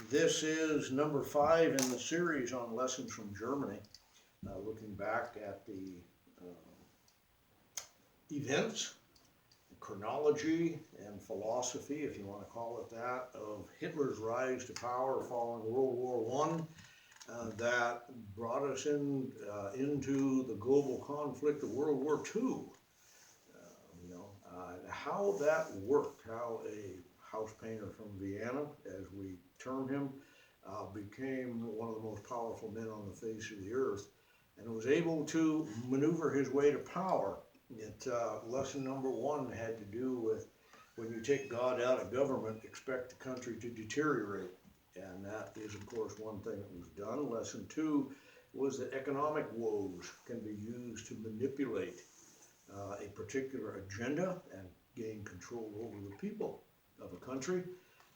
This is number 5 in the series on lessons from Germany, looking back at the events, chronology, and philosophy, if you want to call it that, of Hitler's rise to power following World War I, that brought us into the global conflict of World War II. How that worked, how a house painter from Vienna, as we term him, became one of the most powerful men on the face of the earth and was able to maneuver his way to power. Lesson number 1 had to do with when you take God out of government, expect the country to deteriorate. And that is, of course, one thing that was done. Lesson 2 was that economic woes can be used to manipulate a particular agenda and gain control over the people of a country.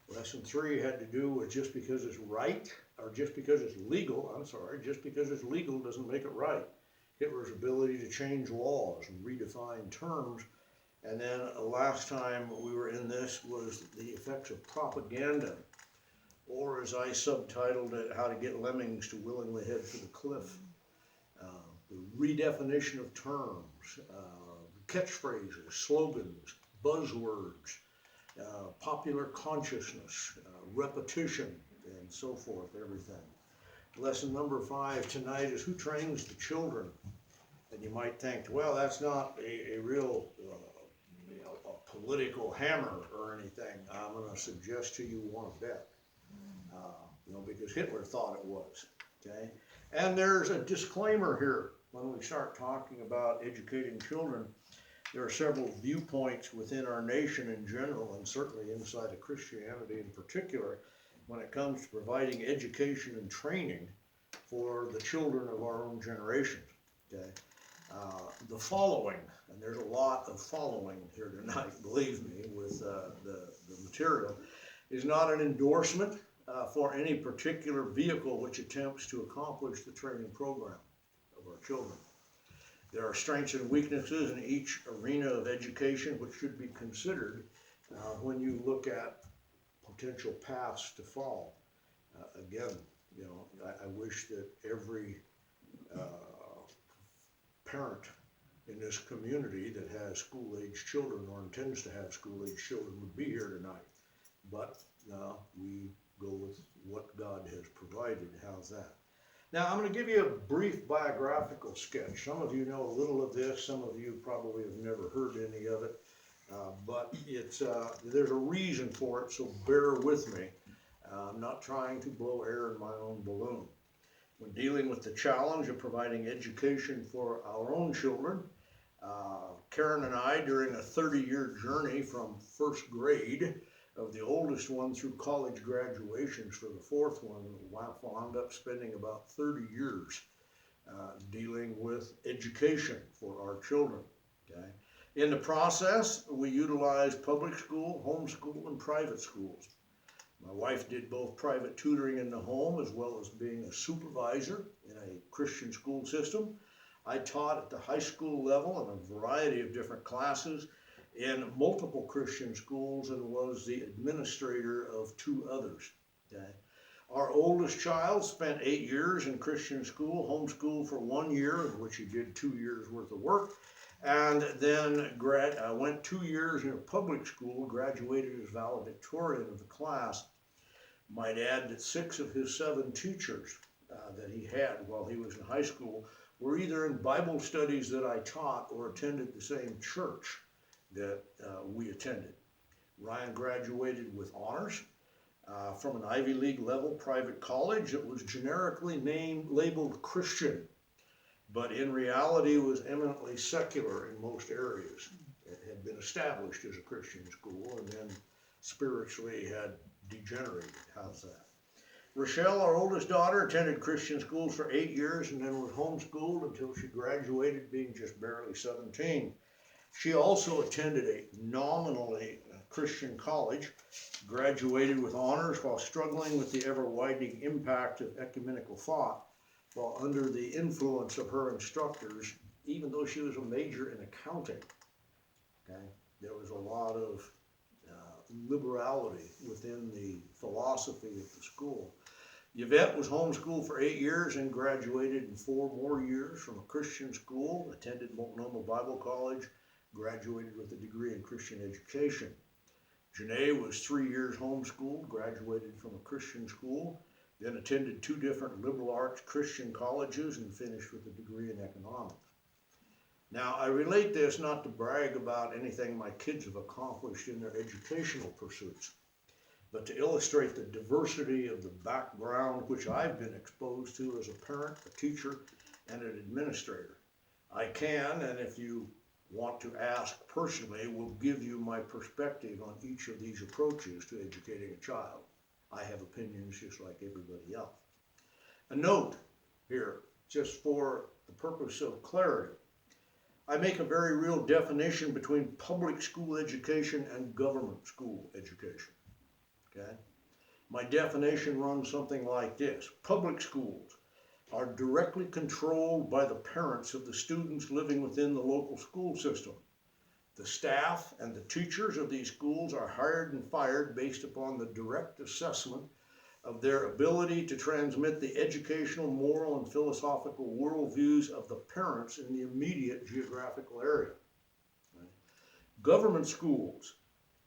Lesson 3 had to do with just because it's right, or just because it's legal, just because it's legal doesn't make it right. Hitler's ability to change laws and redefine terms. And then last time we were in this was the effects of propaganda, or as I subtitled it, how to get lemmings to willingly head for the cliff. The redefinition of terms, catchphrases, slogans, buzzwords, popular consciousness, repetition, and so forth, everything. Lesson number 5 tonight is who trains the children? And you might think, well, that's not a real a political hammer or anything. I'm going to suggest to you one bet, because Hitler thought it was. Okay, and there's a disclaimer here when we start talking about educating children. There are several viewpoints within our nation in general, and certainly inside of Christianity in particular, when it comes to providing education and training for the children of our own generation. Okay, the following, and there's a lot of following here tonight, believe me, with the material, is not an endorsement for any particular vehicle which attempts to accomplish the training program of our children. There are strengths and weaknesses in each arena of education which should be considered when you look at potential paths to fall. Again, I wish that every parent in this community that has school-age children or intends to have school-age children would be here tonight. But we go with what God has provided. How's that? Now, I'm going to give you a brief biographical sketch. Some of you know a little of this. Some of you probably have never heard any of it. But there's a reason for it, so bear with me. I'm not trying to blow air in my own balloon. When dealing with the challenge of providing education for our own children, Karen and I, during a 30-year journey from first grade of the oldest one through college graduations for the fourth one, wound up spending about 30 years dealing with education for our children. Okay? In the process, we utilized public school, homeschool, and private schools. My wife did both private tutoring in the home as well as being a supervisor in a Christian school system. I taught at the high school level in a variety of different classes in multiple Christian schools and was the administrator of 2 others. Okay? Our oldest child spent 8 years in Christian school, homeschooled for 1 year, in which he did 2 years worth of work, and then went 2 years in a public school, graduated as valedictorian of the class. Might add that 6 of his 7 teachers that he had while he was in high school were either in Bible studies that I taught or attended the same church that we attended. Ryan graduated with honors from an Ivy League level private college that was generically labeled Christian, but in reality was eminently secular in most areas. It had been established as a Christian school and then spiritually had degenerated. How's that? Rochelle, our oldest daughter, attended Christian schools for 8 years and then was homeschooled until she graduated, being just barely 17. She also attended a nominally Christian college, graduated with honors while struggling with the ever-widening impact of ecumenical thought, while under the influence of her instructors, even though she was a major in accounting. Okay? There was a lot of liberality within the philosophy of the school. Yvette was homeschooled for 8 years and graduated in 4 more years from a Christian school, attended Multnomah Bible College, graduated with a degree in Christian education. Janae was 3 years homeschooled, graduated from a Christian school, then attended 2 different liberal arts Christian colleges and finished with a degree in economics. Now, I relate this not to brag about anything my kids have accomplished in their educational pursuits, but to illustrate the diversity of the background which I've been exposed to as a parent, a teacher, and an administrator. I can, and if you want to ask personally, will give you my perspective on each of these approaches to educating a child. I have opinions just like everybody else. A note here, just for the purpose of clarity. I make a very real definition between public school education and government school education. Okay? My definition runs something like this. Public schools are directly controlled by the parents of the students living within the local school system. The staff and the teachers of these schools are hired and fired based upon the direct assessment of their ability to transmit the educational, moral, and philosophical worldviews of the parents in the immediate geographical area. Government schools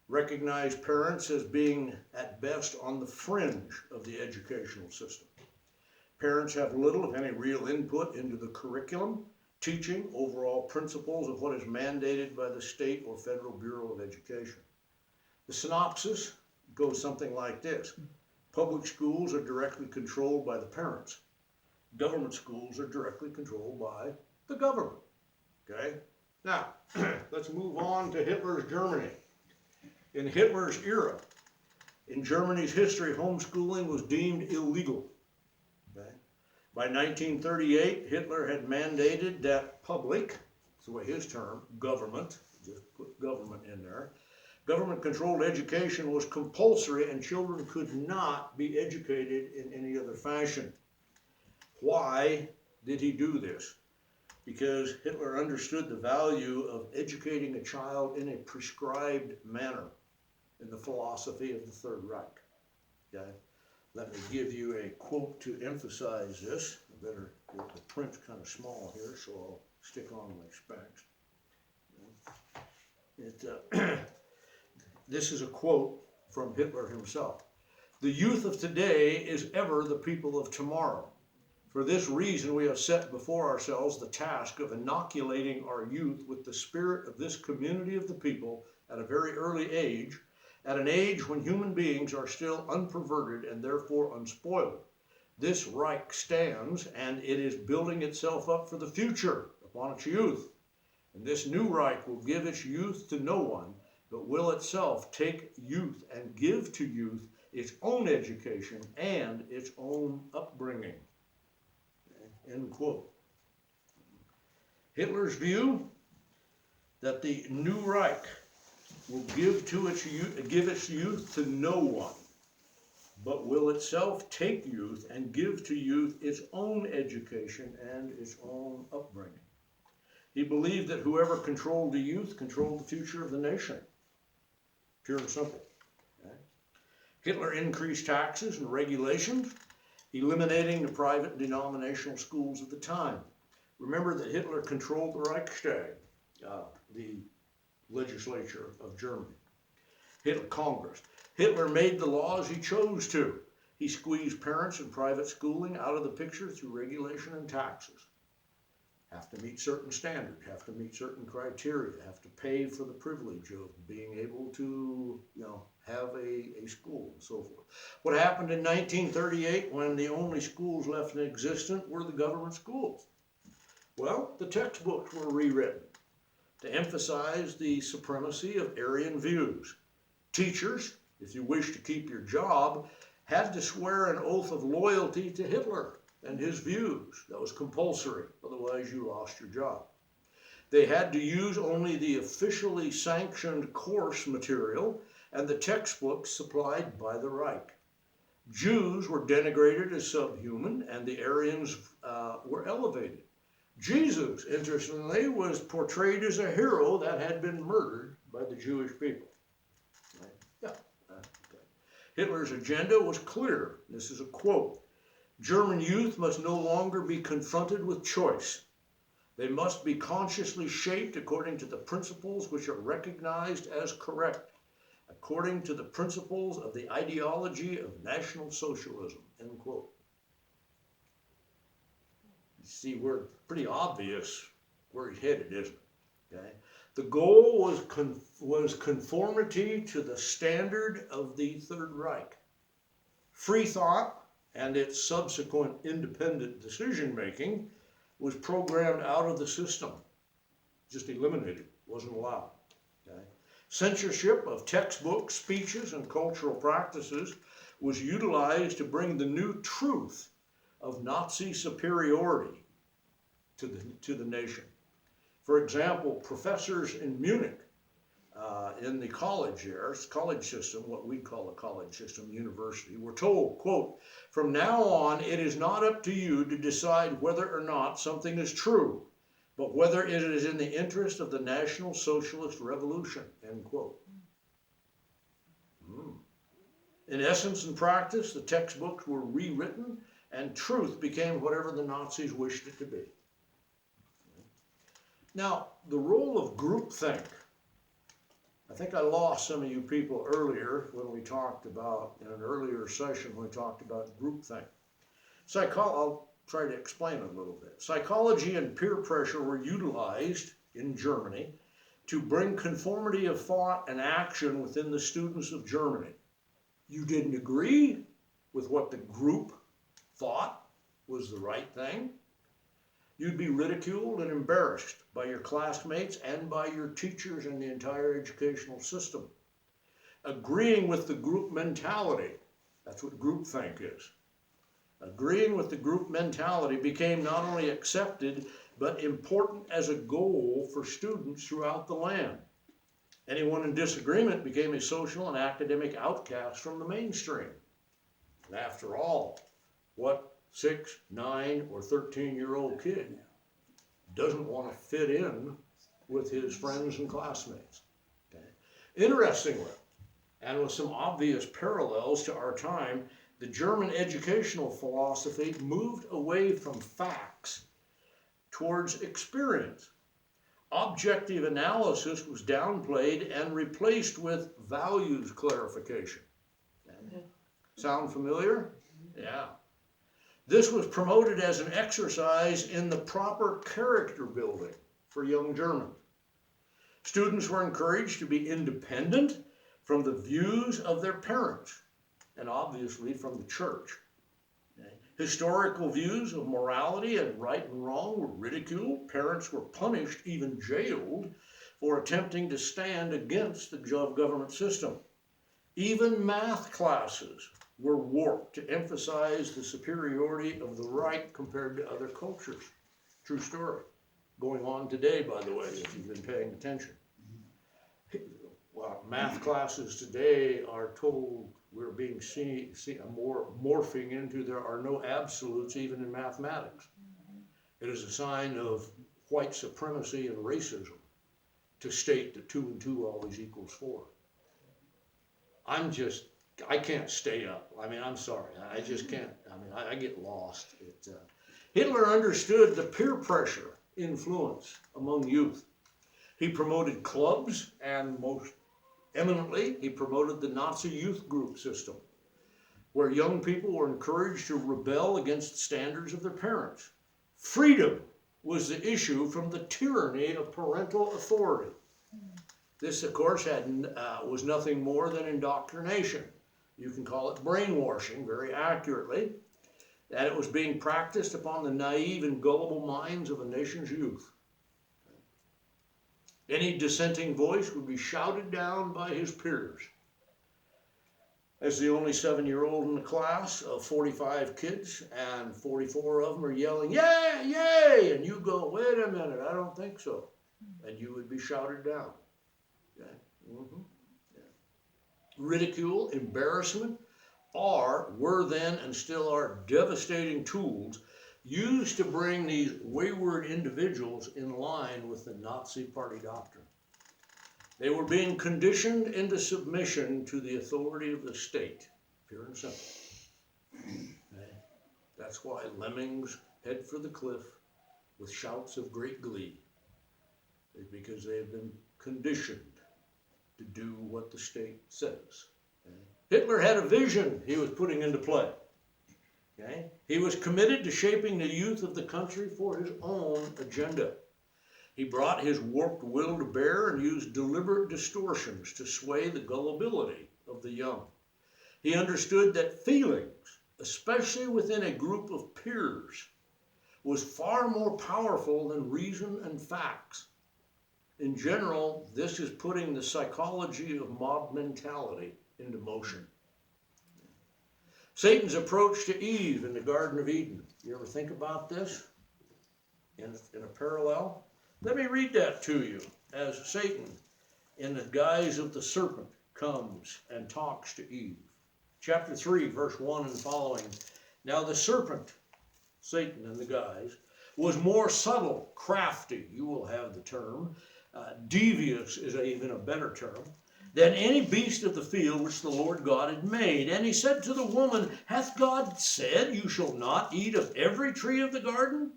recognize parents as being, at best, on the fringe of the educational system. Parents have little, if any, real input into the curriculum, teaching, overall principles of what is mandated by the state or federal Bureau of Education. The synopsis goes something like this. Public schools are directly controlled by the parents. Government schools are directly controlled by the government. Okay? Now, let's move on to Hitler's Germany. In Hitler's era, in Germany's history, homeschooling was deemed illegal. Okay? By 1938, Hitler had mandated that public, that's the way his term, government, just put government in there, government-controlled education was compulsory and children could not be educated in any other fashion. Why did he do this? Because Hitler understood the value of educating a child in a prescribed manner in the philosophy of the Third Reich. Okay? Let me give you a quote to emphasize this. I better get the print's kind of small here, so I'll stick on my specs. This is a quote from Hitler himself. "The youth of today is ever the people of tomorrow. For this reason, we have set before ourselves the task of inoculating our youth with the spirit of this community of the people at a very early age, at an age when human beings are still unperverted and therefore unspoiled. This Reich stands, and it is building itself up for the future upon its youth. And this new Reich will give its youth to no one, but will itself take youth and give to youth its own education and its own upbringing." End quote. Hitler's view that the new Reich will give its youth to no one, but will itself take youth and give to youth its own education and its own upbringing. He believed that whoever controlled the youth controlled the future of the nation. Pure and simple. Okay? Hitler increased taxes and regulations, eliminating the private denominational schools at the time. Remember that Hitler controlled the Reichstag, the legislature of Germany. Congress. Hitler made the laws he chose to. He squeezed parents and private schooling out of the picture through regulation and taxes. Have to meet certain standards, have to meet certain criteria, have to pay for the privilege of being able to, have a school and so forth. What happened in 1938 when the only schools left in existence were the government schools? Well, the textbooks were rewritten to emphasize the supremacy of Aryan views. Teachers, if you wish to keep your job, had to swear an oath of loyalty to Hitler and his views. That was compulsory, otherwise you lost your job. They had to use only the officially sanctioned course material and the textbooks supplied by the Reich. Jews were denigrated as subhuman, and the Aryans were elevated. Jesus, interestingly, was portrayed as a hero that had been murdered by the Jewish people. Right? Yeah. Hitler's agenda was clear. This is a quote. German youth must no longer be confronted with choice. They must be consciously shaped according to the principles which are recognized as correct, according to the principles of the ideology of National Socialism, end quote. You see, we're pretty obvious where he's headed, isn't it? Okay? The goal was conformity to the standard of the Third Reich. Free thought and its subsequent independent decision-making was programmed out of the system, just eliminated, wasn't allowed. Okay? Censorship of textbooks, speeches, and cultural practices was utilized to bring the new truth of Nazi superiority to the nation. For example, professors in Munich, in the college system, what we call a college system, university, were told, quote, from now on, it is not up to you to decide whether or not something is true, but whether it is in the interest of the National Socialist Revolution, end quote. In essence and practice, the textbooks were rewritten and truth became whatever the Nazis wished it to be. Now, the role of groupthink. I think I lost some of you people earlier when we talked about, in an earlier session, when we talked about groupthink. I'll try to explain it a little bit. Psychology and peer pressure were utilized in Germany to bring conformity of thought and action within the students of Germany. You didn't agree with what the group thought was the right thing, you'd be ridiculed and embarrassed by your classmates and by your teachers and the entire educational system. Agreeing with the group mentality, that's what groupthink is. Agreeing with the group mentality became not only accepted, but important as a goal for students throughout the land. Anyone in disagreement became a social and academic outcast from the mainstream. And after all, what 6, 9, or 13-year-old kid doesn't want to fit in with his friends and classmates? Okay. Interestingly, and with some obvious parallels to our time, the German educational philosophy moved away from facts towards experience. Objective analysis was downplayed and replaced with values clarification. Okay. Sound familiar? Yeah. This was promoted as an exercise in the proper character building for young Germans. Students were encouraged to be independent from the views of their parents and obviously from the church. Okay. Historical views of morality and right and wrong were ridiculed. Parents were punished, even jailed, for attempting to stand against the government system. Even math classes were warped to emphasize the superiority of the right compared to other cultures. True story. Going on today, by the way, if you've been paying attention. Well, math classes today are told we're being more morphing into there are no absolutes even in mathematics. It is a sign of white supremacy and racism to state that 2 and 2 always equals 4. I can't stay up. I mean, I'm sorry. I just can't. I mean, I get lost. Hitler understood the peer pressure influence among youth. He promoted clubs, and most eminently, he promoted the Nazi youth group system, where young people were encouraged to rebel against the standards of their parents. Freedom was the issue from the tyranny of parental authority. This, of course, was nothing more than indoctrination. You can call it brainwashing very accurately, that it was being practiced upon the naive and gullible minds of a nation's youth. Any dissenting voice would be shouted down by his peers. As the only 7-year-old in the class of 45 kids, and 44 of them are yelling, "Yay, yay!" And you go, "Wait a minute, I don't think so." And you would be shouted down. Okay? Mm-hmm. Yeah. Ridicule, embarrassment were then and still are devastating tools used to bring these wayward individuals in line with the Nazi Party doctrine. They were being conditioned into submission to the authority of the state. Pure and simple. Okay? That's why lemmings head for the cliff with shouts of great glee. It's because they have been conditioned to do what the state says. Okay? Hitler had a vision he was putting into play. Okay? He was committed to shaping the youth of the country for his own agenda. He brought his warped will to bear and used deliberate distortions to sway the gullibility of the young. He understood that feelings, especially within a group of peers, was far more powerful than reason and facts. In general, this is putting the psychology of mob mentality into motion. Satan's approach to Eve in the Garden of Eden. You ever think about this in a parallel? Let me read that to you as Satan, in the guise of the serpent, comes and talks to Eve. Chapter 3, verse 1 and following. Now the serpent, Satan in the guise, was more subtle, crafty, you will have the term, devious is even a better term, than any beast of the field which the Lord God had made. And he said to the woman, hath God said, you shall not eat of every tree of the garden?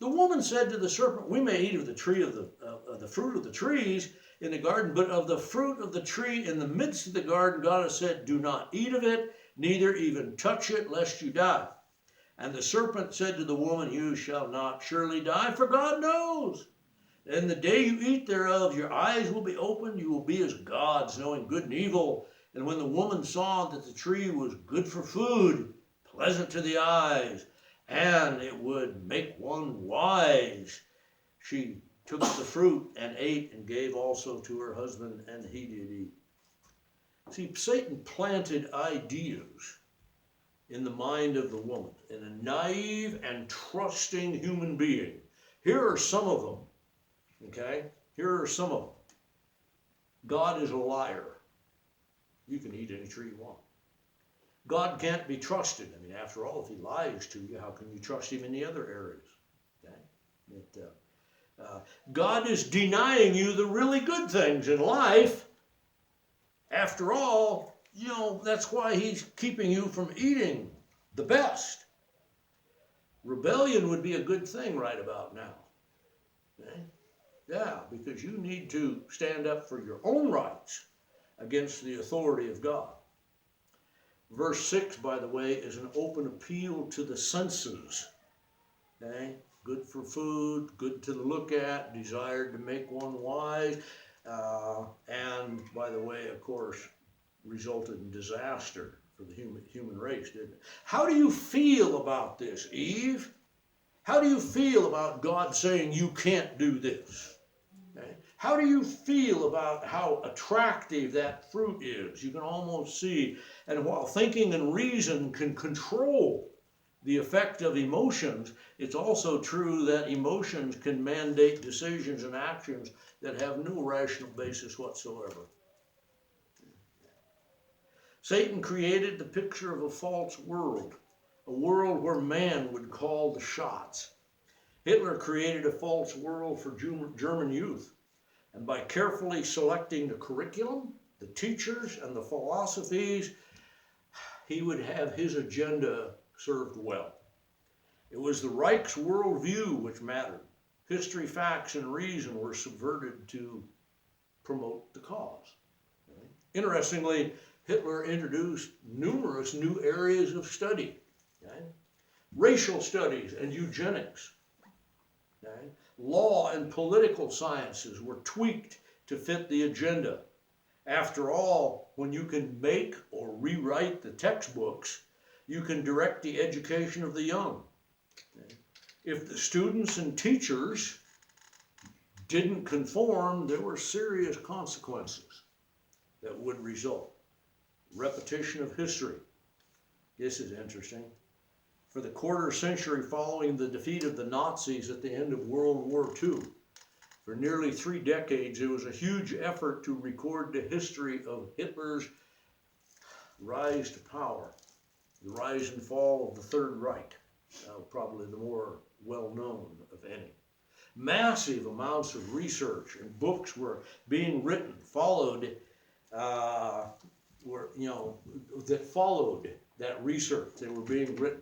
The woman said to the serpent, we may eat of the tree of the fruit of the trees in the garden, but of the fruit of the tree in the midst of the garden, God has said, do not eat of it, neither even touch it, lest you die. And the serpent said to the woman, you shall not surely die, for God knows. And the day you eat thereof, your eyes will be opened, you will be as gods, knowing good and evil. And when the woman saw that the tree was good for food, pleasant to the eyes, and it would make one wise, she took the fruit and ate, and gave also to her husband, and he did eat. See, Satan planted ideas in the mind of the woman, in a naive and trusting human being. Here are some of them. Okay, here are some of them. God is a liar. You can eat any tree you want. God can't be trusted. I mean, after all, if he lies to you, how can you trust him in the other areas? Okay? God is denying you the really good things in life. After all, you know, that's why he's keeping you from eating the best. Rebellion would be a good thing right about now. Okay? Yeah, because you need to stand up for your own rights against the authority of God. Verse 6, by the way, is an open appeal to the senses. Okay? Good for food, good to look at, desired to make one wise, and, by the way, of course, resulted in disaster for the human race, didn't it? How do you feel about this, Eve? How do you feel about God saying you can't do this? Okay? How do you feel about how attractive that fruit is? You can almost see, and while thinking and reason can control the effect of emotions, it's also true that emotions can mandate decisions and actions that have no rational basis whatsoever. Satan created the picture of a false world, a world where man would call the shots. Hitler created a false world for German youth, and by carefully selecting the curriculum, the teachers, and the philosophies, he would have his agenda served well. It was the Reich's worldview which mattered. History, facts, and reason were subverted to promote the cause. Okay? Interestingly, Hitler introduced numerous new areas of study. Okay? Racial studies and eugenics. Okay? Law and political sciences were tweaked to fit the agenda. After all, when you can make or rewrite the textbooks, you can direct the education of the young. Okay? If the students and teachers didn't conform, there were serious consequences that would result. Repetition of history. This is interesting. For the quarter century following the defeat of the Nazis at the end of World War II, for nearly 3 decades, it was a huge effort to record the history of Hitler's rise to power, the rise and fall of the Third Reich, probably the more well-known of any. Massive amounts of research and books were being written, that followed that research. They were being written.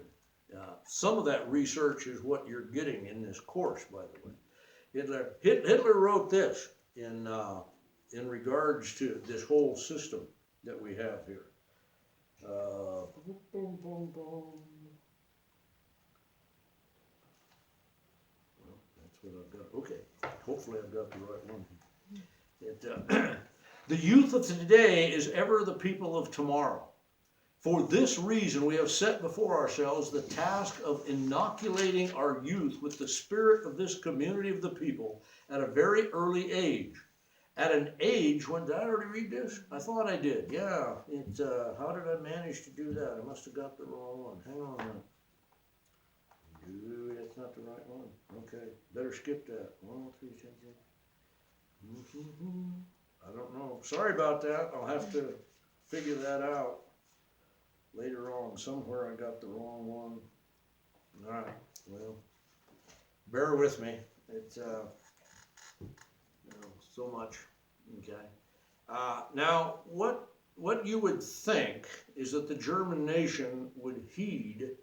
Some of that research is what you're getting in this course, by the way. Hitler wrote this in regards to this whole system that we have here. Boom, boom, boom. Well, that's what I've got. Okay, hopefully I've got the right one. The youth of today is ever the people of tomorrow. For this reason, we have set before ourselves the task of inoculating our youth with the spirit of this community of the people at a very early age. At an age when, did I already read this? I thought I did, yeah. How did I manage to do that? I must have got the wrong one. Hang on a minute. That's not the right one. Okay, better skip that. 1, 3, 10. I don't know. Sorry about that. I'll have to figure that out later on. Somewhere I got the wrong one. All right, well, bear with me. It's so much. Okay. Now, what you would think is that the German nation would heed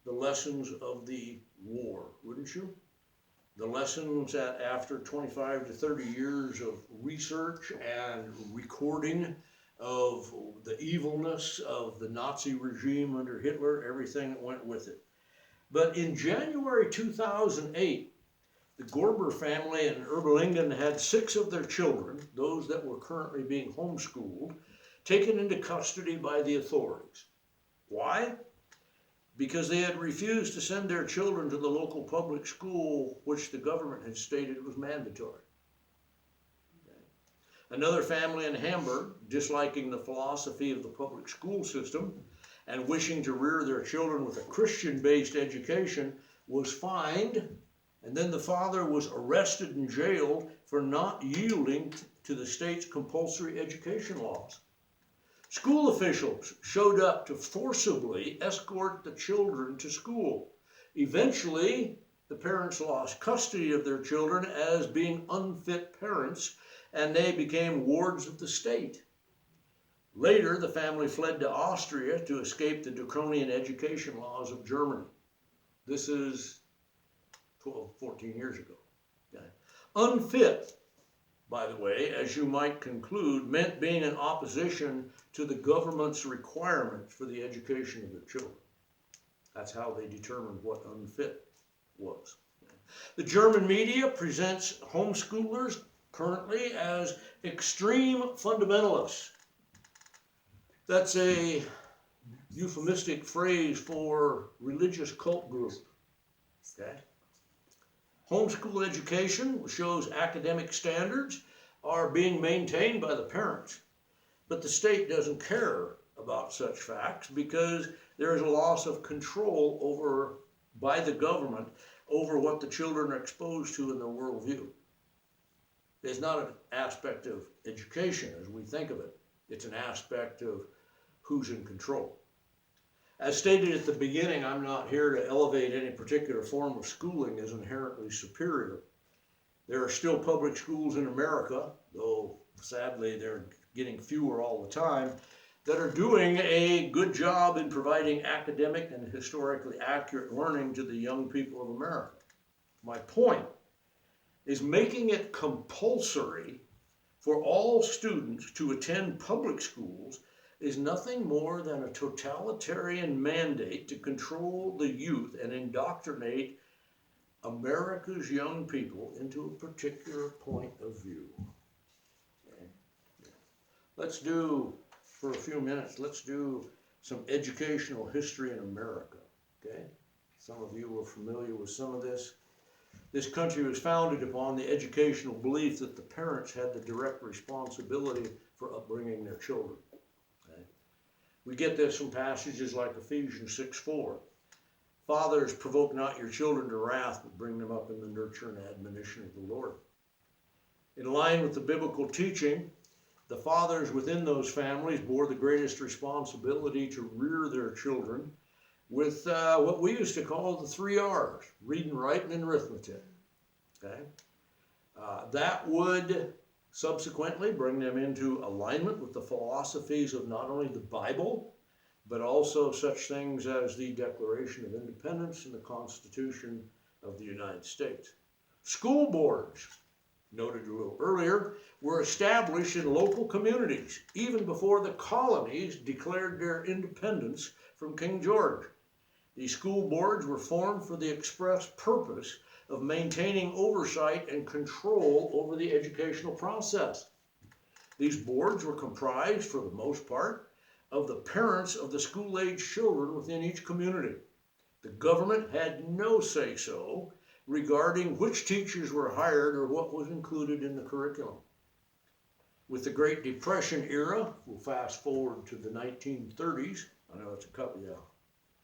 the lessons of the war, wouldn't you? The lessons that after 25 to 30 years of research and recording of the evilness of the Nazi regime under Hitler, everything that went with it. But in January 2008, the Gorber family in Erbelingen had 6 of their children, those that were currently being homeschooled, taken into custody by the authorities. Why? Because they had refused to send their children to the local public school, which the government had stated was mandatory. Another family in Hamburg, disliking the philosophy of the public school system and wishing to rear their children with a Christian-based education, was fined, and then the father was arrested and jailed for not yielding to the state's compulsory education laws. School officials showed up to forcibly escort the children to school. Eventually, the parents lost custody of their children as being unfit parents, and they became wards of the state. Later, the family fled to Austria to escape the draconian education laws of Germany. This is 12, 14 years ago. Okay. Unfit, by the way, as you might conclude, meant being in opposition to the government's requirements for the education of their children. That's how they determined what unfit was. The German media presents homeschoolers currently as extreme fundamentalists. That's a euphemistic phrase for religious cult group. Okay? Homeschool education shows academic standards are being maintained by the parents, but the state doesn't care about such facts because there is a loss of control by the government over what the children are exposed to in their worldview. It's not an aspect of education as we think of it. It's an aspect of who's in control. As stated at the beginning, I'm not here to elevate any particular form of schooling as inherently superior. There are still public schools in America, though sadly they're getting fewer all the time, that are doing a good job in providing academic and historically accurate learning to the young people of America. My point is making it compulsory for all students to attend public schools is nothing more than a totalitarian mandate to control the youth and indoctrinate America's young people into a particular point of view. Okay. Let's do, for a few minutes, let's do some educational history in America. Okay? Some of you are familiar with some of this. This country was founded upon the educational belief that the parents had the direct responsibility for upbringing their children. Okay? We get this from passages like Ephesians 6:4. Fathers, provoke not your children to wrath, but bring them up in the nurture and admonition of the Lord. In line with the biblical teaching, the fathers within those families bore the greatest responsibility to rear their children with what we used to call the 3 R's, reading, writing, and arithmetic. Okay? That would subsequently bring them into alignment with the philosophies of not only the Bible, but also such things as the Declaration of Independence and the Constitution of the United States. School boards, noted a little earlier, were established in local communities even before the colonies declared their independence from King George. These school boards were formed for the express purpose of maintaining oversight and control over the educational process. These boards were comprised, for the most part, of the parents of the school-age children within each community. The government had no say-so regarding which teachers were hired or what was included in the curriculum. With the Great Depression era, we'll fast forward to the 1930s, I know it's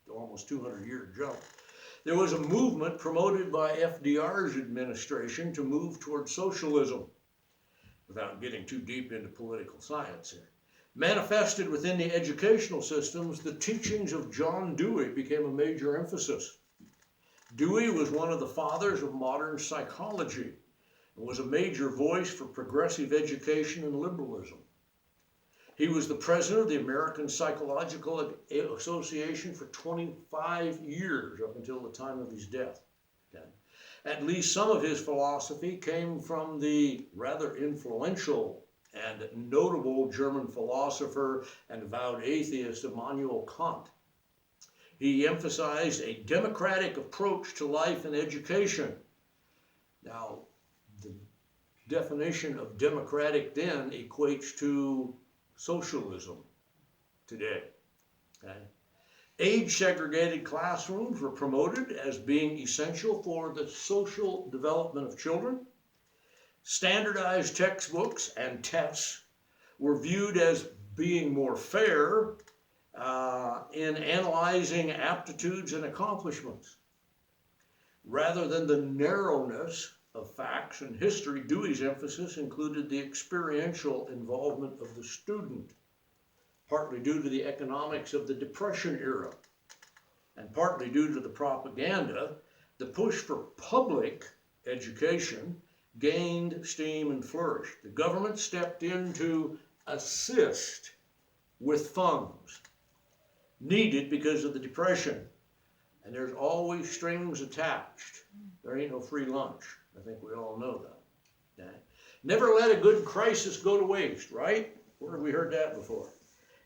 almost 200-year jump, there was a movement promoted by FDR's administration to move toward socialism, without getting too deep into political science here. Manifested within the educational systems, the teachings of John Dewey became a major emphasis. Dewey was one of the fathers of modern psychology and was a major voice for progressive education and liberalism. He was the president of the American Psychological Association for 25 years, up until the time of his death. At least some of his philosophy came from the rather influential and notable German philosopher and avowed atheist Immanuel Kant. He emphasized a democratic approach to life and education. Now, the definition of democratic then equates to socialism today. Okay? Age-segregated classrooms were promoted as being essential for the social development of children. Standardized textbooks and tests were viewed as being more fair in analyzing aptitudes and accomplishments. Rather than the narrowness of facts and history, Dewey's emphasis included the experiential involvement of the student, partly due to the economics of the Depression era, and partly due to the propaganda. The push for public education gained steam and flourished. The government stepped in to assist with funds needed because of the Depression. And there's always strings attached. There ain't no free lunch. I think we all know that. Okay? Never let a good crisis go to waste, right? Where have we heard that before?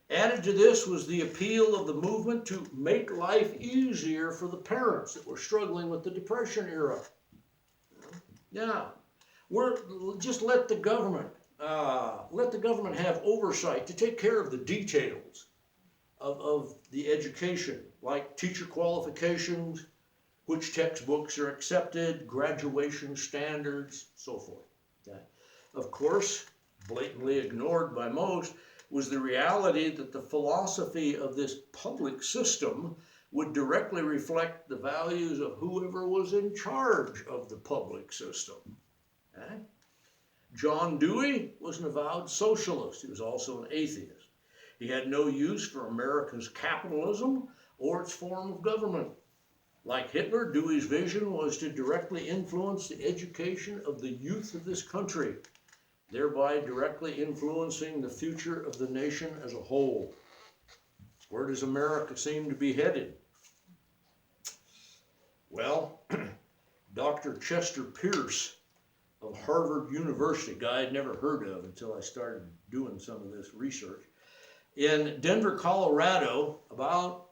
Added to this was the appeal of the movement to make life easier for the parents that were struggling with the Depression era. Yeah, just let the government have oversight to take care of the details of the education, like teacher qualifications, which textbooks are accepted, graduation standards, so forth. Okay. Of course, blatantly ignored by most, was the reality that the philosophy of this public system would directly reflect the values of whoever was in charge of the public system. Okay? John Dewey was an avowed socialist. He was also an atheist. He had no use for America's capitalism or its form of government. Like Hitler, Dewey's vision was to directly influence the education of the youth of this country, thereby directly influencing the future of the nation as a whole. Where does America seem to be headed? Well, Dr. Chester Pierce of Harvard University, a guy I'd never heard of until I started doing some of this research, in Denver, Colorado, about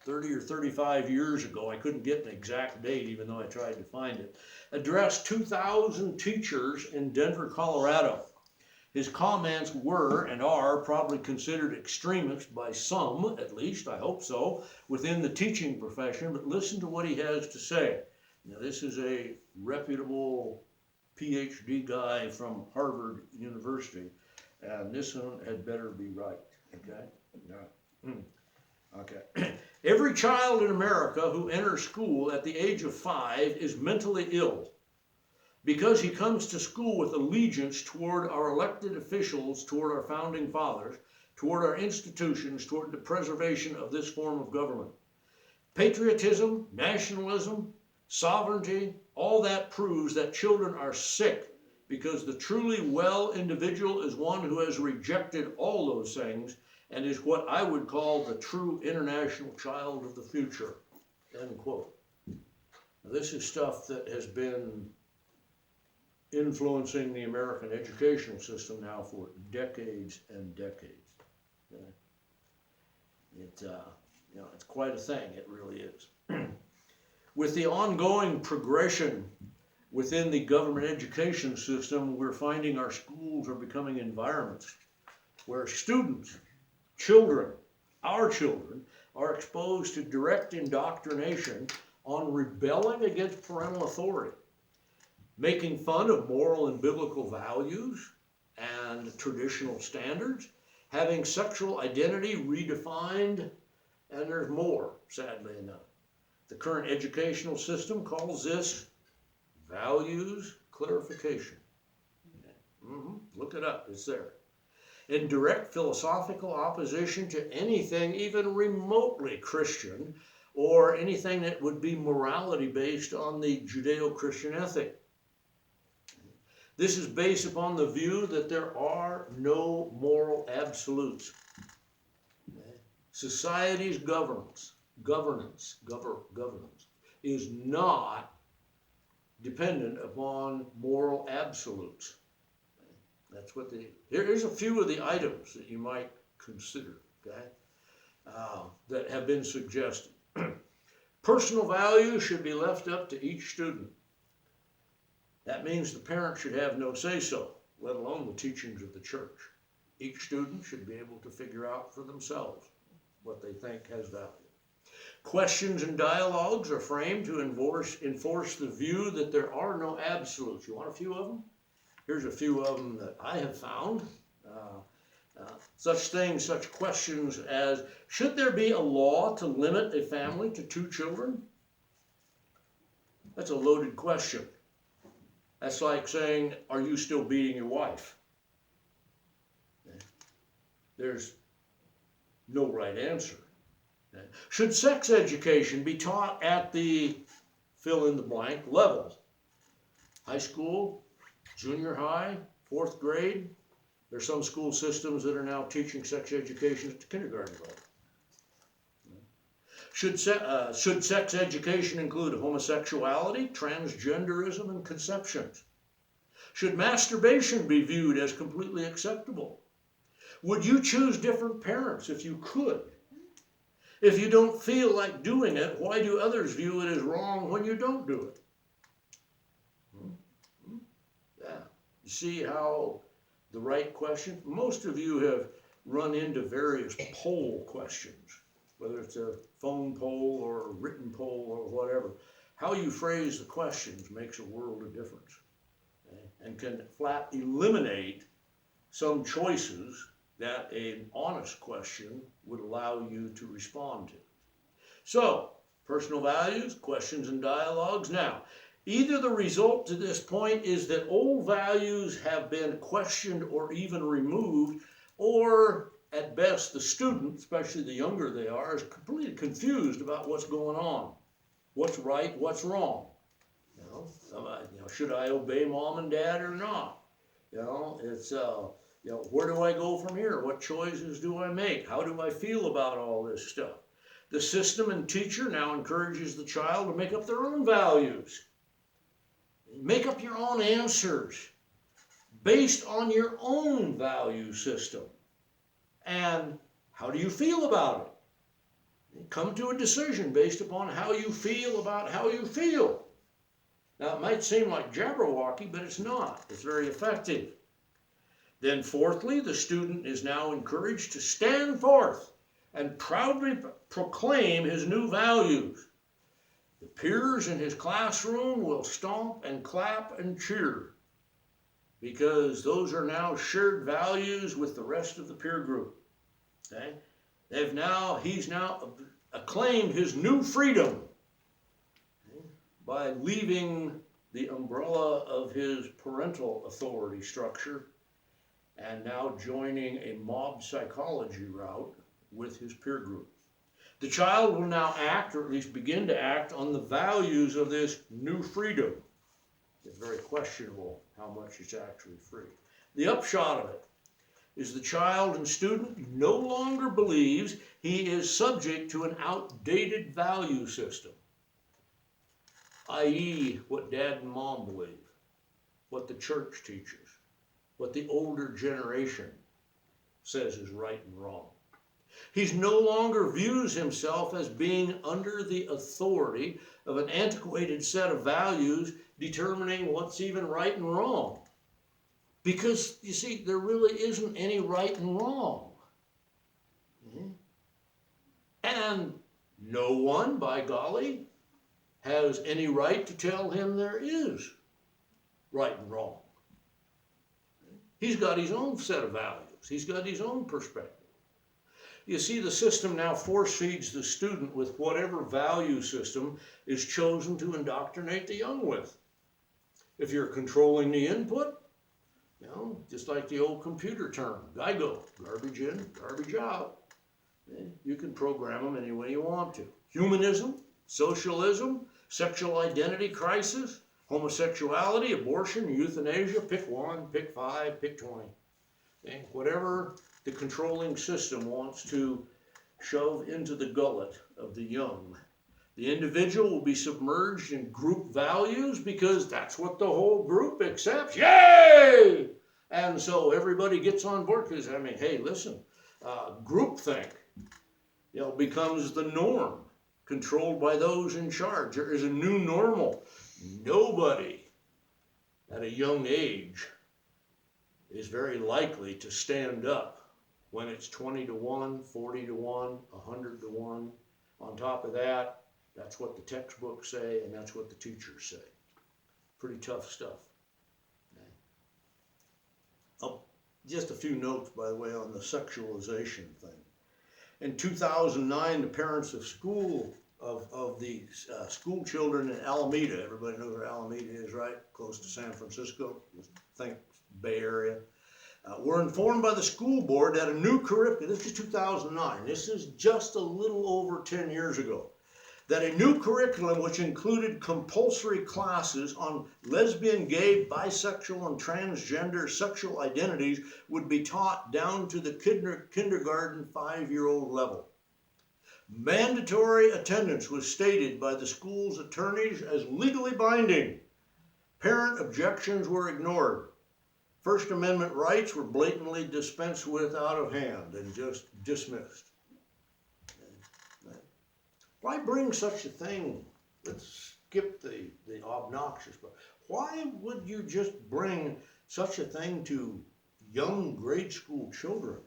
30 or 35 years ago, I couldn't get an exact date even though I tried to find it, addressed 2,000 teachers in Denver, Colorado. His comments were and are probably considered extremist by some, at least, I hope so, within the teaching profession, but listen to what he has to say. Now, this is a reputable PhD guy from Harvard University, and this one had better be right, okay? Yeah. Okay. Every child in America who enters school at the age of 5 is mentally ill because he comes to school with allegiance toward our elected officials, toward our founding fathers, toward our institutions, toward the preservation of this form of government. Patriotism, nationalism, sovereignty, all that proves that children are sick because the truly well individual is one who has rejected all those things and is what I would call the true international child of the future, end quote. Now, this is stuff that has been influencing the American educational system now for decades and decades. Okay? It's quite a thing, it really is. With the ongoing progression within the government education system, we're finding our schools are becoming environments where students, children, our children, are exposed to direct indoctrination on rebelling against parental authority, making fun of moral and biblical values and traditional standards, having sexual identity redefined, and there's more, sadly enough. The current educational system calls this values clarification. Look it up, it's there. In direct philosophical opposition to anything even remotely Christian or anything that would be morality based on the Judeo-Christian ethic. This is based upon the view that there are no moral absolutes. Society's governance is not dependent upon moral absolutes. That's what here's a few of the items that you might consider, okay, that have been suggested. Personal values should be left up to each student. That means the parent should have no say-so, let alone the teachings of the church. Each student should be able to figure out for themselves what they think has value. Questions and dialogues are framed to enforce the view that there are no absolutes. You want a few of them? Here's a few of them that I have found. Such questions as, should there be a law to limit a family to 2 children? That's a loaded question. That's like saying, are you still beating your wife? There's no right answer. Should sex education be taught at the fill-in-the-blank level? High school, junior high, 4th grade? There's some school systems that are now teaching sex education at the kindergarten level. Should sex education include homosexuality, transgenderism, and conceptions? Should masturbation be viewed as completely acceptable? Would you choose different parents if you could? If you don't feel like doing it, why do others view it as wrong when you don't do it? Yeah. You see how the right question? Most of you have run into various poll questions, whether it's a phone poll or a written poll or whatever. How you phrase the questions makes a world of difference, okay? And can flat eliminate some choices that an honest question would allow you to respond to. So, personal values, questions and dialogues. Now, either the result to this point is that old values have been questioned or even removed, or at best the student, especially the younger they are, is completely confused about what's going on. What's right, what's wrong? Should I obey mom and dad or not? It's where do I go from here? What choices do I make? How do I feel about all this stuff? The system and teacher now encourages the child to make up their own values. Make up your own answers based on your own value system. And how do you feel about it? Come to a decision based upon how you feel about how you feel. Now, it might seem like Jabberwocky, but it's not. It's very effective. Then fourthly, the student is now encouraged to stand forth and proudly proclaim his new values. The peers in his classroom will stomp and clap and cheer because those are now shared values with the rest of the peer group. Okay? He's now acclaimed his new freedom, okay, by leaving the umbrella of his parental authority structure and now joining a mob psychology route with his peer group. The child will now act, or at least begin to act, on the values of this new freedom. It's very questionable how much it's actually free. The upshot of it, is the child and student no longer believes he is subject to an outdated value system, i.e. what dad and mom believe, what the church teaches, what the older generation says is right and wrong. He no longer views himself as being under the authority of an antiquated set of values determining what's even right and wrong. Because, you see, there really isn't any right and wrong. And no one, by golly, has any right to tell him there is right and wrong. He's got his own set of values. He's got his own perspective. You see, the system now force feeds the student with whatever value system is chosen to indoctrinate the young with. If you're controlling the input, you know, just like the old computer term, GIGO, garbage in, garbage out. You can program them any way you want to. Humanism, socialism, sexual identity crisis, homosexuality, abortion, euthanasia, pick one, pick 5, pick 20. Okay? Whatever the controlling system wants to shove into the gullet of the young. The individual will be submerged in group values because that's what the whole group accepts. Yay! And so everybody gets on board because, I mean, hey, listen, groupthink, you know, becomes the norm, controlled by those in charge. There is a new normal. Nobody at a young age is very likely to stand up when it's 20 to 1, 40 to 1, 100 to 1. On top of that, that's what the textbooks say, and that's what the teachers say. Pretty tough stuff. Oh, just a few notes, by the way, on the sexualization thing. In 2009, the parents of school children in Alameda, everybody knows where Alameda is, right? Close to San Francisco, think Bay Area. Were informed by the school board that a new curriculum, this is 2009, this is just a little over 10 years ago, that a new curriculum which included compulsory classes on lesbian, gay, bisexual, and transgender sexual identities would be taught down to the kindergarten 5-year-old level. Mandatory attendance was stated by the school's attorneys as legally binding. Parent objections were ignored. First Amendment rights were blatantly dispensed with out of hand and just dismissed. Why bring such a thing? Let's skip the obnoxious part. Why would you just bring such a thing to young grade school children?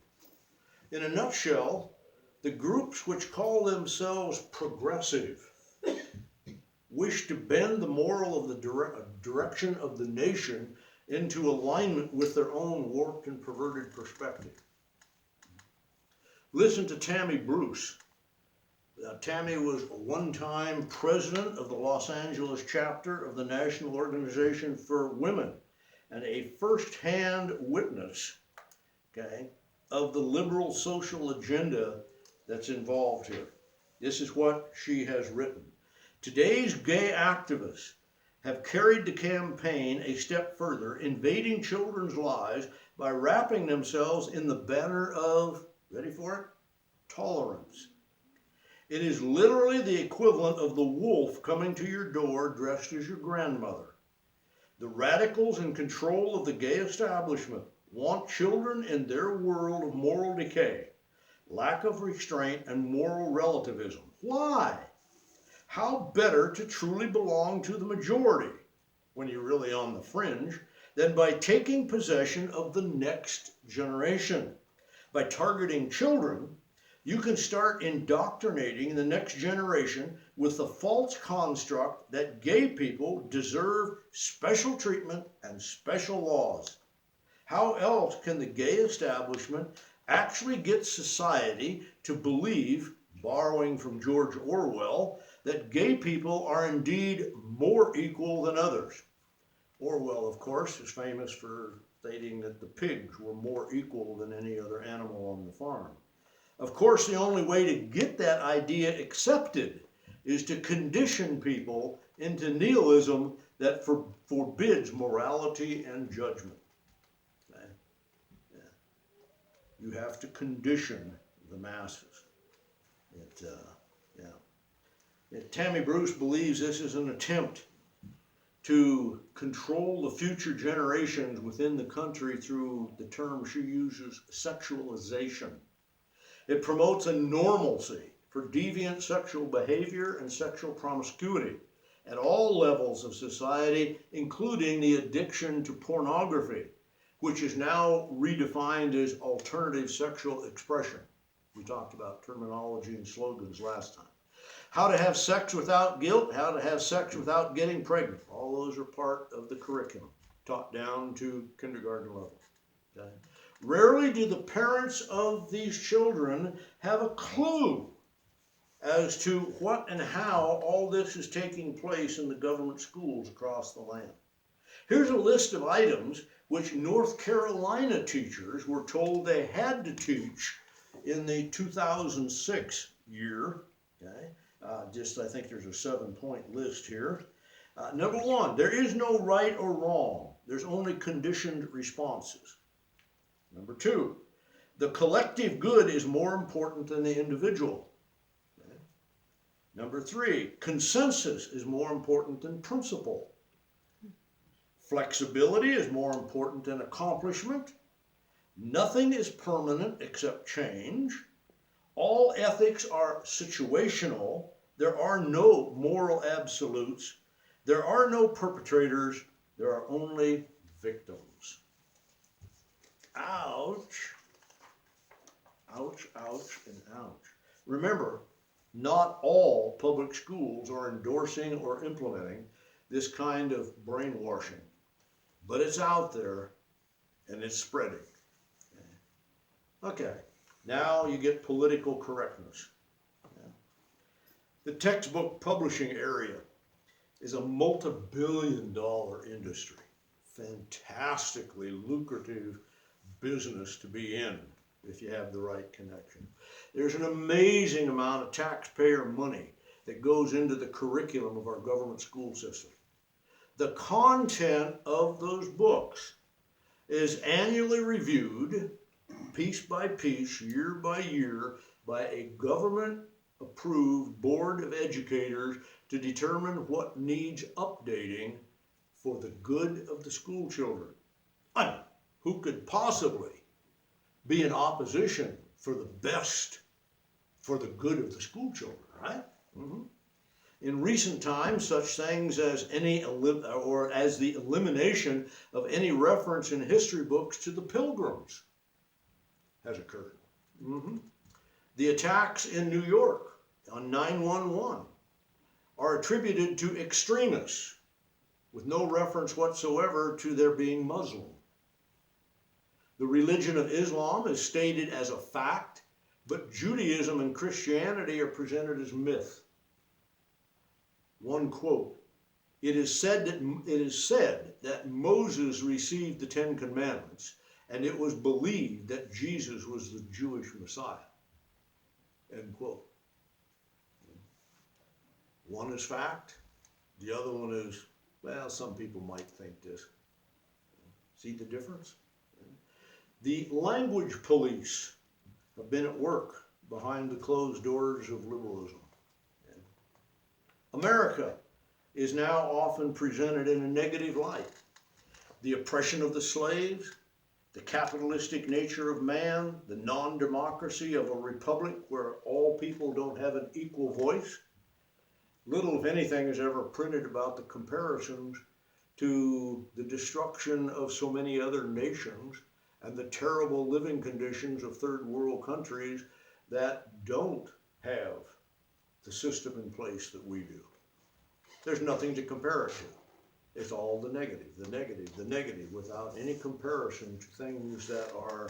In a nutshell, the groups which call themselves progressive wish to bend the moral of the direction of the nation into alignment with their own warped and perverted perspective. Listen to Tammy Bruce. Tammy was a one-time president of the Los Angeles chapter of the National Organization for Women and a first-hand witness, okay, of the liberal social agenda that's involved here. This is what she has written. Today's gay activists have carried the campaign a step further, invading children's lives by wrapping themselves in the banner of, ready for it, tolerance. It is literally the equivalent of the wolf coming to your door dressed as your grandmother. The radicals in control of the gay establishment want children in their world of moral decay, lack of restraint, and moral relativism. Why? How better to truly belong to the majority, when you're really on the fringe, than by taking possession of the next generation? By targeting children, you can start indoctrinating the next generation with the false construct that gay people deserve special treatment and special laws. How else can the gay establishment actually get society to believe, borrowing from George Orwell, that gay people are indeed more equal than others? Orwell, of course, is famous for stating that the pigs were more equal than any other animal on the farm. Of course, the only way to get that idea accepted is to condition people into nihilism that forbids morality and judgment. Okay? Yeah. You have to condition the masses. Tammy Bruce believes this is an attempt to control the future generations within the country through the term she uses, sexualization. It promotes a normalcy for deviant sexual behavior and sexual promiscuity at all levels of society, including the addiction to pornography, which is now redefined as alternative sexual expression. We talked about terminology and slogans last time. How to have sex without guilt, how to have sex without getting pregnant. All those are part of the curriculum, taught down to kindergarten level. Okay? Rarely do the parents of these children have a clue as to what and how all this is taking place in the government schools across the land. Here's a list of items which North Carolina teachers were told they had to teach in the 2006 year. Okay? I think there's a 7-point list here. Number one, there is no right or wrong. There's only conditioned responses. Number two, the collective good is more important than the individual. Okay? Number three, consensus is more important than principle. Flexibility is more important than accomplishment. Nothing is permanent except change. All ethics are situational. There are no moral absolutes. There are no perpetrators. There are only victims. Ouch. Ouch, ouch, and ouch. Remember, not all public schools are endorsing or implementing this kind of brainwashing, but it's out there and it's spreading. Okay, now you get political correctness. The textbook publishing area is a multi-billion-dollar industry, fantastically lucrative business to be in if you have the right connection. There's an amazing amount of taxpayer money that goes into the curriculum of our government school system. The content of those books is annually reviewed, piece by piece, year by year, by a government-approved board of educators to determine what needs updating for the good of the school children. I mean, who could possibly be in opposition for the best, for the good of the school children, right? Mm-hmm. In recent times, such things as the elimination of any reference in history books to the Pilgrims has occurred. Mm-hmm. The attacks in New York on 9/11 are attributed to extremists with no reference whatsoever to their being Muslim. The religion of Islam is stated as a fact, but Judaism and Christianity are presented as myth. One quote, it is said that Moses received the 10 Commandments, and it was believed that Jesus was the Jewish Messiah. End quote. One is fact, the other one is, well, some people might think this. See the difference? The language police have been at work behind the closed doors of liberalism. America is now often presented in a negative light. The oppression of the slaves, the capitalistic nature of man, the non-democracy of a republic where all people don't have an equal voice. Little, if anything, is ever printed about the comparisons to the destruction of so many other nations and the terrible living conditions of third world countries that don't have the system in place that we do. There's nothing to compare it to. It's all the negative, the negative, the negative, without any comparison to things that are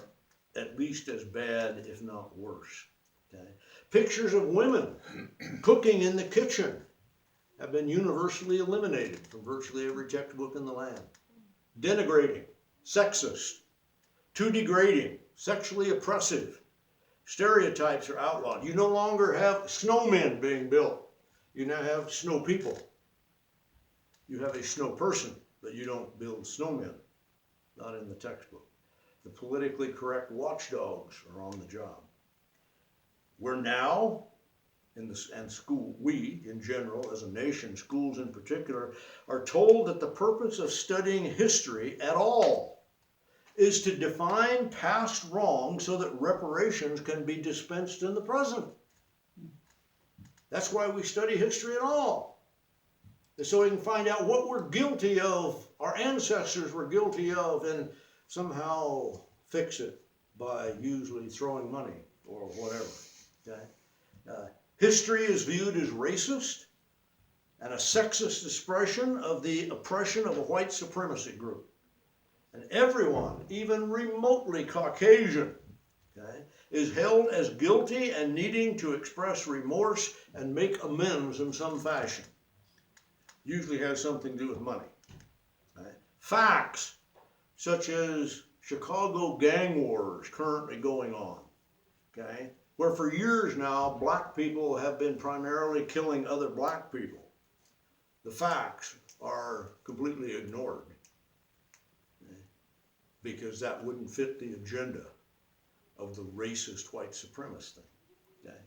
at least as bad, if not worse. Okay? Pictures of women cooking in the kitchen have been universally eliminated from virtually every textbook in the land. Denigrating, sexist, too degrading, sexually oppressive. Stereotypes are outlawed. You no longer have snowmen being built. You now have snow people. You have a snow person, but you don't build snowmen. Not in the textbook. The politically correct watchdogs are on the job. We're now, we in general, as a nation, schools in particular, are told that the purpose of studying history at all is to define past wrongs so that reparations can be dispensed in the present. That's why we study history at all. So we can find out what we're guilty of, our ancestors were guilty of, and somehow fix it by usually throwing money or whatever. Okay? History is viewed as racist and a sexist expression of the oppression of a white supremacy group. And everyone, even remotely Caucasian, okay, is held as guilty and needing to express remorse and make amends in some fashion. Usually has something to do with money. Okay? Facts, such as Chicago gang wars currently going on, okay, where for years now black people have been primarily killing other black people. The facts are completely ignored, okay, because that wouldn't fit the agenda of the racist white supremacist thing. Okay?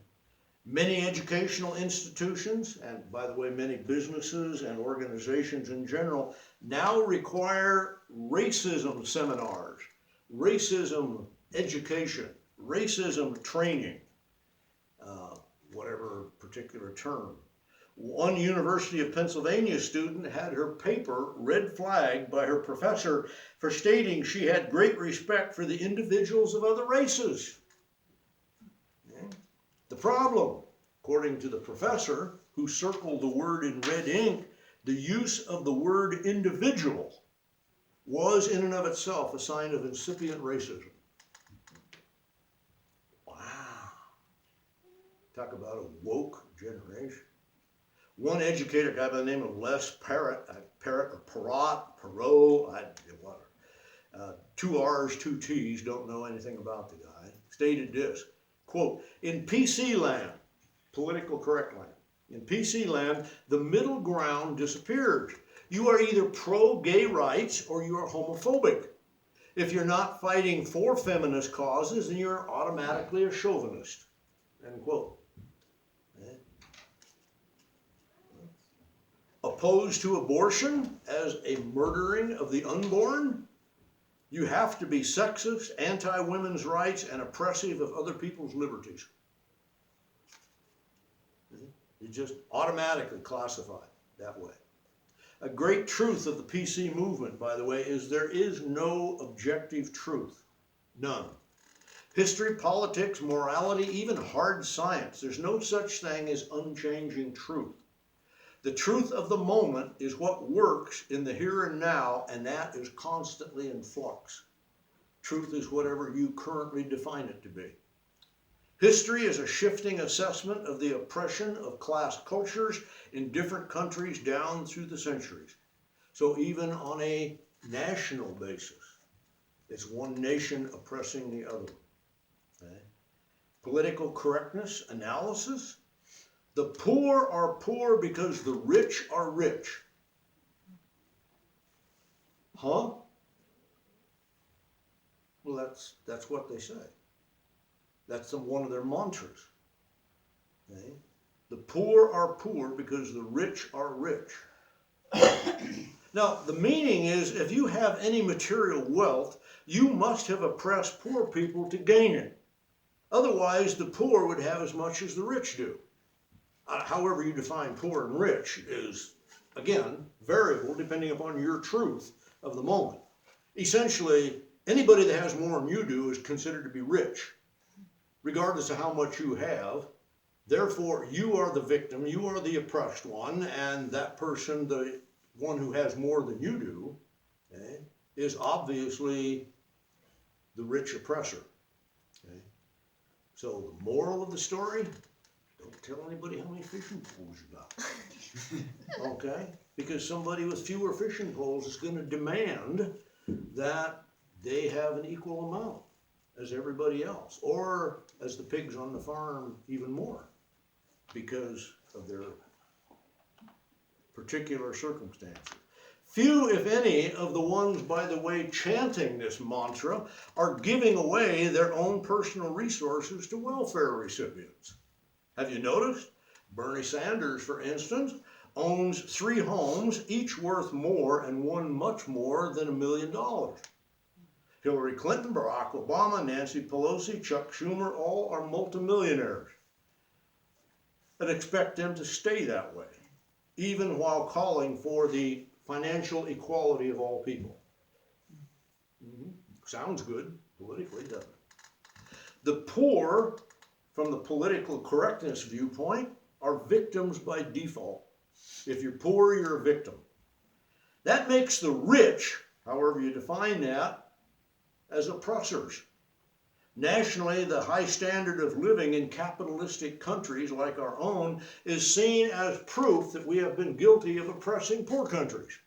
Many educational institutions, and by the way, many businesses and organizations in general, now require racism seminars, racism education, racism training, whatever particular term. One University of Pennsylvania student had her paper red flagged by her professor for stating she had great respect for the individuals of other races. Okay? The problem, according to the professor, who circled the word in red ink, the use of the word individual was in and of itself a sign of incipient racism. Wow. Talk about a woke generation. One educator, a guy by the name of Les Parrott, two R's, two T's, don't know anything about the guy, stated this, quote, in PC land, political correct land, in PC land, the middle ground disappears. You are either pro-gay rights or you are homophobic. If you're not fighting for feminist causes, then you're automatically a chauvinist, end quote. Okay. Opposed to abortion as a murdering of the unborn, you have to be sexist, anti-women's rights, and oppressive of other people's liberties. You just automatically classified that way. A great truth of the PC movement, by the way, is there is no objective truth. None. History, politics, morality, even hard science, there's no such thing as unchanging truth. The truth of the moment is what works in the here and now, and that is constantly in flux. Truth is whatever you currently define it to be. History is a shifting assessment of the oppression of class cultures in different countries down through the centuries. So even on a national basis, it's one nation oppressing the other. Okay? Political correctness analysis. The poor are poor because the rich are rich. Huh? Well, that's what they say. That's one of their mantras. Okay? The poor are poor because the rich are rich. Now, the meaning is if you have any material wealth, you must have oppressed poor people to gain it. Otherwise, the poor would have as much as the rich do. However you define poor and rich is, again, variable depending upon your truth of the moment. Essentially, anybody that has more than you do is considered to be rich, regardless of how much you have. Therefore, you are the victim, you are the oppressed one, and that person, the one who has more than you do, okay, is obviously the rich oppressor. Okay? So the moral of the story, don't tell anybody how many fishing poles you got. Okay? Because somebody with fewer fishing poles is going to demand that they have an equal amount as everybody else, or as the pigs on the farm, even more, because of their particular circumstances. Few, if any, of the ones, by the way, chanting this mantra are giving away their own personal resources to welfare recipients. Have you noticed? Bernie Sanders, for instance, owns 3 homes, each worth more and one much more than $1 million. Hillary Clinton, Barack Obama, Nancy Pelosi, Chuck Schumer, all are multimillionaires. And expect them to stay that way, even while calling for the financial equality of all people. Sounds good politically, doesn't it? The poor, from the political correctness viewpoint, are victims by default. If you're poor, you're a victim. That makes the rich, however you define that, as oppressors. Nationally, the high standard of living in capitalistic countries like our own is seen as proof that we have been guilty of oppressing poor countries.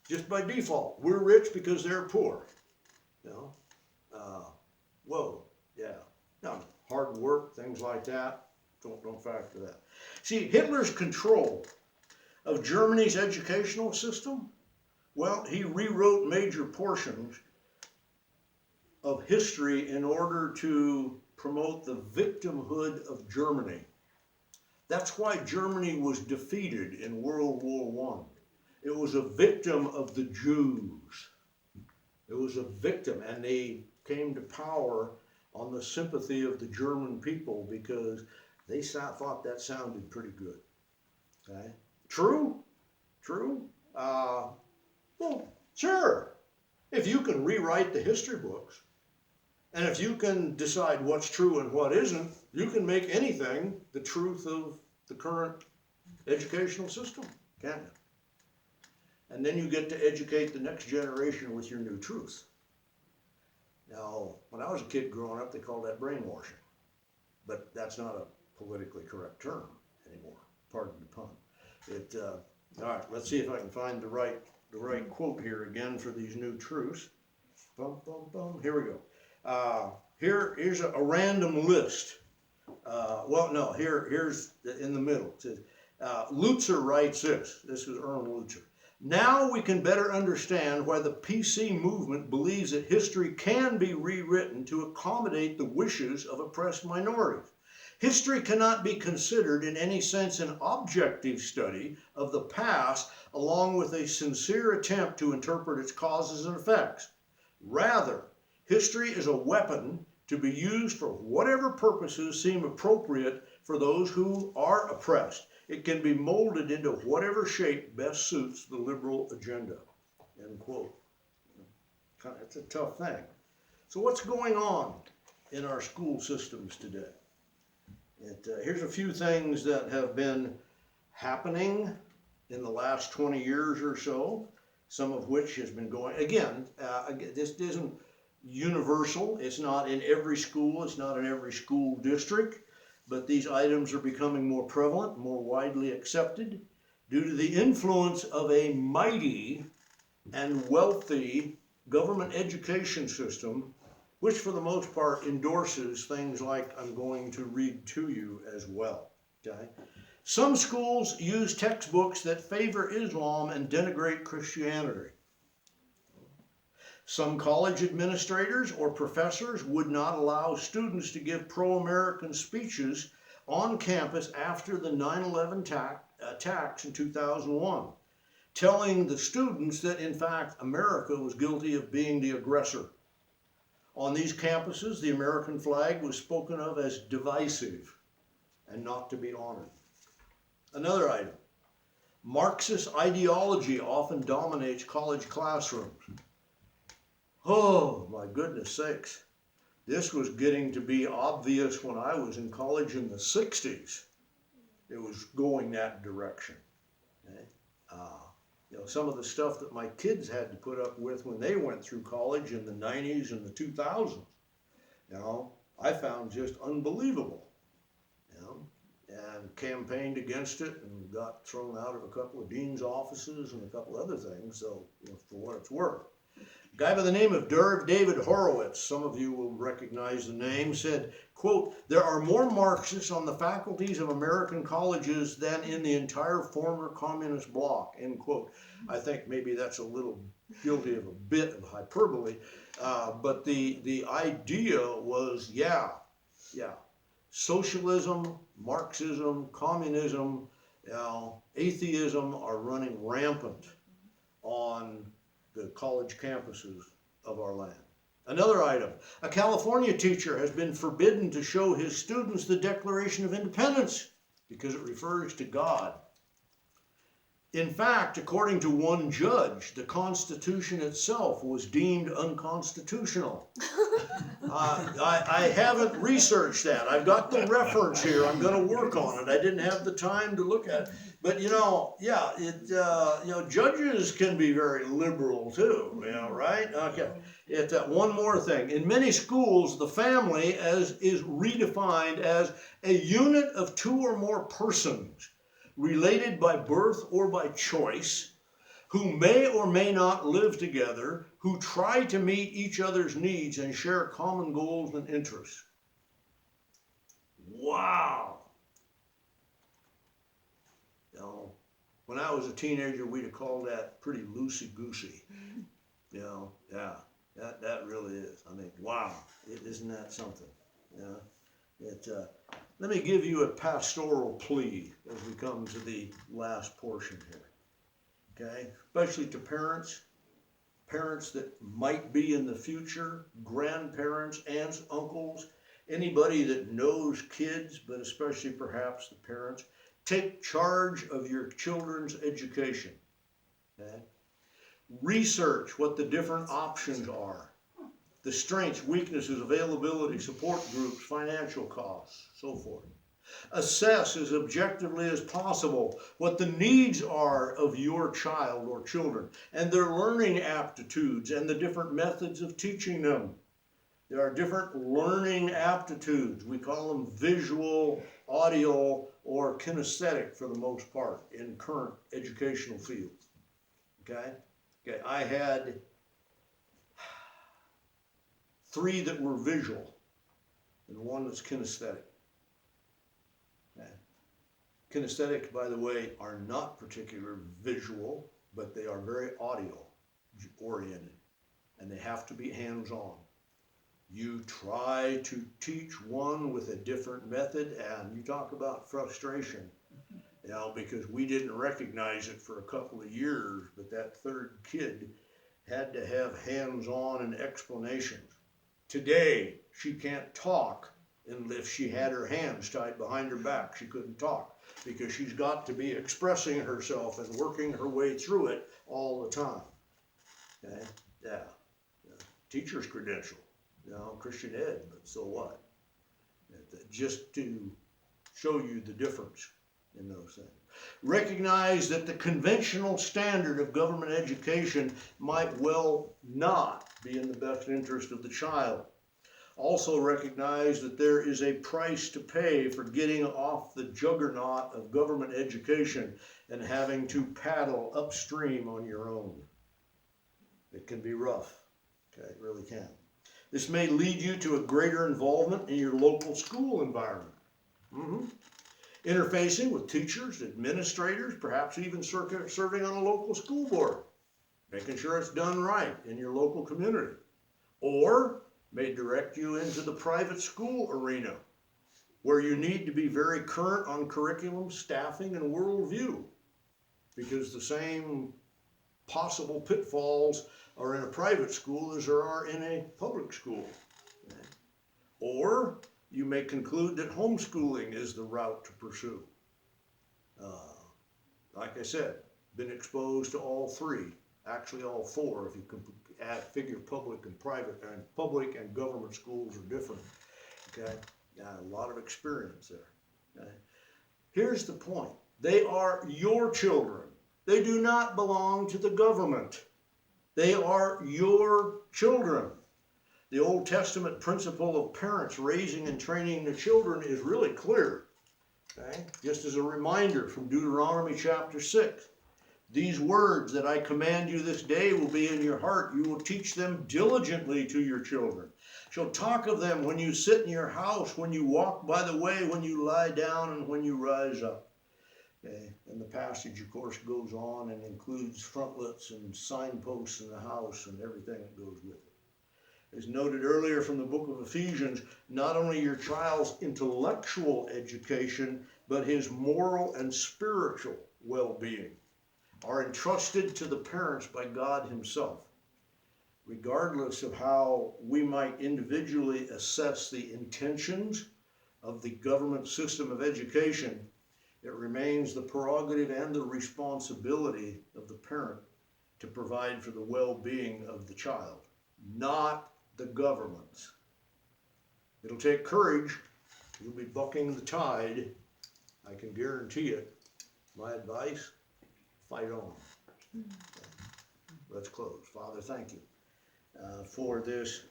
Just by default, we're rich because they're poor. You know, whoa, yeah. Now, hard work, things like that, don't factor that. See, Hitler's control of Germany's educational system, well, he rewrote major portions of history in order to promote the victimhood of Germany. That's why Germany was defeated in World War I. It was a victim of the Jews. It was a victim, and they came to power on the sympathy of the German people because they thought that sounded pretty good. Okay? True? True? Well, sure. If you can rewrite the history books, and if you can decide what's true and what isn't, you can make anything the truth of the current educational system, can't you? And then you get to educate the next generation with your new truth. Now, when I was a kid growing up, they called that brainwashing. But that's not a politically correct term anymore. Pardon the pun. All right, let's see if I can find the right quote here again for these new truths. Bum, bum, bum. Here we go. Here's a random list. Here's in the middle. It says, Lutzer writes this. This was Ern Lutzer. Now we can better understand why the PC movement believes that history can be rewritten to accommodate the wishes of oppressed minorities. History cannot be considered in any sense an objective study of the past along with a sincere attempt to interpret its causes and effects. Rather, history is a weapon to be used for whatever purposes seem appropriate for those who are oppressed. It can be molded into whatever shape best suits the liberal agenda. End quote. It's a tough thing. So what's going on in our school systems today? Here's a few things that have been happening in the last 20 years or so, some of which has been going, again, this isn't universal. It's not in every school. It's not in every school district. But these items are becoming more prevalent, more widely accepted due to the influence of a mighty and wealthy government education system, which for the most part endorses things like I'm going to read to you as well. Okay? Some schools use textbooks that favor Islam and denigrate Christianity. Some college administrators or professors would not allow students to give pro-American speeches on campus after the 9/11 attacks in 2001, telling the students that, in fact, America was guilty of being the aggressor. On these campuses, the American flag was spoken of as divisive and not to be honored. Another item, Marxist ideology often dominates college classrooms. Oh, my goodness sakes. This was getting to be obvious when I was in college in the 60s. It was going that direction. Okay? Some of the stuff that my kids had to put up with when they went through college in the 90s and the 2000s, I found just unbelievable. And campaigned against it and got thrown out of a couple of dean's offices and a couple other things, so for what it's worth. guy by the name of David Horowitz, some of you will recognize the name, said, quote, "There are more Marxists on the faculties of American colleges than in the entire former communist bloc," end quote. I think maybe that's a little guilty of a bit of hyperbole, but the idea was, yeah, socialism, Marxism, communism, atheism are running rampant on the college campuses of our land. Another item, a California teacher has been forbidden to show his students the Declaration of Independence because it refers to God. In fact, according to one judge, the Constitution itself was deemed unconstitutional. I haven't researched that. I've got the reference here. I'm going to work on it. I didn't have the time to look at it. But judges can be very liberal too, right? Okay. One more thing. In many schools, the family is redefined as a unit of two or more persons related by birth or by choice, who may or may not live together, who try to meet each other's needs and share common goals and interests. Wow. When I was a teenager, we'd have called that pretty loosey-goosey. That really is. I mean, wow, isn't that something? Let me give you a pastoral plea as we come to the last portion here, okay? Especially to parents that might be in the future, grandparents, aunts, uncles, anybody that knows kids, but especially perhaps the parents. Take charge of your children's education, okay? Research what the different options are, the strengths, weaknesses, availability, support groups, financial costs, so forth. Assess as objectively as possible what the needs are of your child or children and their learning aptitudes and the different methods of teaching them. There are different learning aptitudes. We call them visual, audio, or kinesthetic for the most part in current educational fields. Okay, I had 3 that were visual and 1 that's kinesthetic. Okay. Kinesthetic, by the way, are not particularly visual, but they are very audio oriented, and they have to be hands-on. You try to teach one with a different method, and you talk about frustration, because we didn't recognize it for a couple of years, but that 3rd kid had to have hands-on and explanations. Today, she can't talk, and if she had her hands tied behind her back, she couldn't talk, because she's got to be expressing herself and working her way through it all the time. Okay? Yeah. Teacher's credential. Christian ed, but so what? Just to show you the difference in those things. Recognize that the conventional standard of government education might well not be in the best interest of the child. Also recognize that there is a price to pay for getting off the juggernaut of government education and having to paddle upstream on your own. It can be rough. Okay, it really can. This may lead you to a greater involvement in your local school environment. Interfacing with teachers, administrators, perhaps even serving on a local school board, making sure it's done right in your local community. Or may direct you into the private school arena, where you need to be very current on curriculum, staffing, and worldview, because the same possible pitfalls are in a private school as there are in a public school. Or you may conclude that homeschooling is the route to pursue. Like I said, been exposed to all 3, actually all 4 if you can figure public and private, and public and government schools are different. Okay, a lot of experience there. Okay? Here's the point. They are your children. They do not belong to the government. They are your children. The Old Testament principle of parents raising and training their children is really clear. Okay? Just as a reminder from Deuteronomy chapter 6. These words that I command you this day will be in your heart. You will teach them diligently to your children. Shall talk of them when you sit in your house, when you walk by the way, when you lie down, and when you rise up. Okay. And the passage, of course, goes on and includes frontlets and signposts in the house and everything that goes with it. As noted earlier from the book of Ephesians, not only your child's intellectual education, but his moral and spiritual well-being are entrusted to the parents by God himself. Regardless of how we might individually assess the intentions of the government system of education, it remains the prerogative and the responsibility of the parent to provide for the well-being of the child, not the government's. It'll take courage. You'll be bucking the tide. I can guarantee it. My advice, fight on. Let's close. Father, thank you for this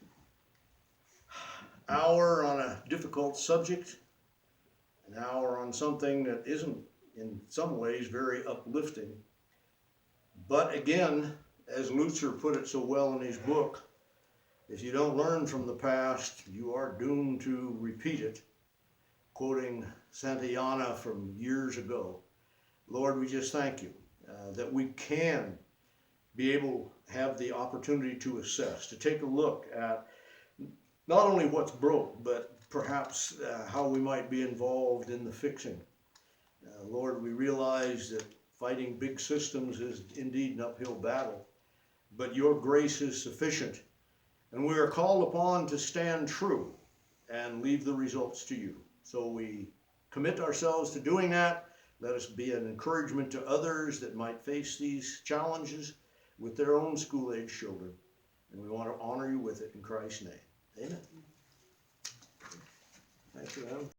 hour on a difficult subject, an hour on something that isn't in some ways very uplifting. But again, as Luther put it so well in his book, if you don't learn from the past, you are doomed to repeat it, quoting Santayana from years ago. Lord, we just thank you that we can be able to have the opportunity to assess, to take a look at not only what's broke, but perhaps how we might be involved in the fixing. Lord, we realize that fighting big systems is indeed an uphill battle, but your grace is sufficient, and we are called upon to stand true and leave the results to you. So we commit ourselves to doing that. Let us be an encouragement to others that might face these challenges with their own school-age children. And we want to honor you with it in Christ's name. Amen. Thanks for that.